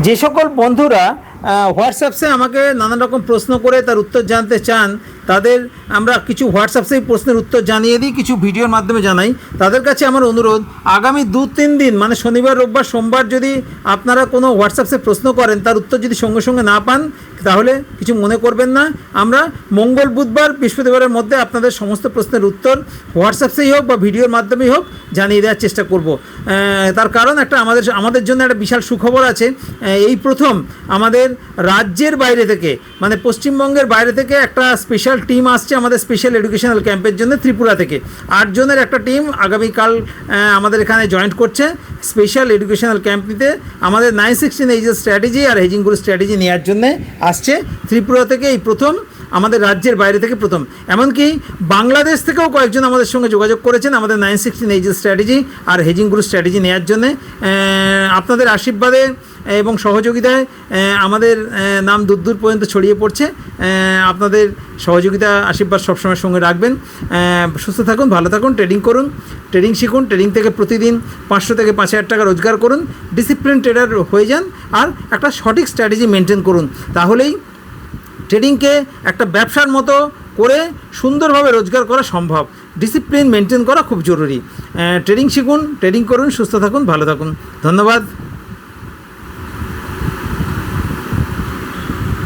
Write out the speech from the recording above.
যে সকল বন্ধুরা হোয়াটসঅ্যাপসে আমাকে নানান রকম প্রশ্ন করে তার উত্তর জানতে চান, তাদের আমরা কিছু হোয়াটসঅ্যাপসে প্রশ্নের উত্তর জানিয়ে দিই, কিছু ভিডিওর মাধ্যমে জানাই। তাদের কাছে আমার অনুরোধ, আগামী 2-3 দিন মানে শনিবার, রোববার, সোমবার যদি আপনারা কোনো হোয়াটসঅ্যাপসে প্রশ্ন করেন, তার উত্তর যদি সঙ্গে সঙ্গে না পান তাহলে কিছু মনে করবেন না। আমরা মঙ্গল, বুধবার, বৃহস্পতিবারের মধ্যে আপনাদের সমস্ত প্রশ্নের উত্তর হোয়াটসঅ্যাপসেই হোক বা ভিডিওর মাধ্যমেই হোক জানিয়ে দেওয়ার চেষ্টা করব। তার কারণ একটা আমাদের জন্য একটা বিশাল সুখবর আছে। এই প্রথম আমাদের রাজ্যের বাইরে থেকে মানে পশ্চিমবঙ্গের বাইরে থেকে একটা স্পেশাল টিম আসছে আমাদের স্পেশাল এডুকেশনাল ক্যাম্পের জন্য। ত্রিপুরা থেকে 8 জনের একটা টিম আগামীকাল আমাদের এখানে জয়েন্ট করছে স্পেশাল এডুকেশনাল ক্যাম্প নিতে। আমাদের 916 এইচএস স্ট্র্যাটেজি আর হেজিং গ্রোথ স্ট্র্যাটেজি নেওয়ার জন্য আসছে ত্রিপুরা থেকে, এই প্রথম আমাদের রাজ্যের বাইরে থেকে প্রথম। এমনকি বাংলাদেশ থেকেও কয়েকজন আমাদের সঙ্গে যোগাযোগ করেছেন আমাদের 916 এইচএস স্ট্র্যাটেজি আর হেজিং গ্রোথ স্ট্র্যাটেজি নেওয়ার জন্যে। আপনাদের আশীর্বাদে এবং সহযোগিতায় আমাদের নাম দূর দূর পর্যন্ত ছড়িয়ে পড়ছে। আপনাদের সহযোগিতা, আশীর্বাদ সবসময় সঙ্গে রাখবেন। সুস্থ থাকুন, ভালো থাকুন, ট্রেডিং করুন, ট্রেডিং শিখুন, ট্রেডিং থেকে প্রতিদিন 500 থেকে 5000 টাকা রোজগার করুন, ডিসিপ্লিন ট্রেডার হয়ে যান আর একটা সঠিক স্ট্র্যাটেজি মেনটেন করুন। তাহলেই ট্রেডিংকে একটা ব্যবসার মতো করে সুন্দরভাবে রোজগার করা সম্ভব। ডিসিপ্লিন মেনটেন করা খুব জরুরি। ট্রেডিং শিখুন, ট্রেডিং করুন, সুস্থ থাকুন, ভালো থাকুন। ধন্যবাদ।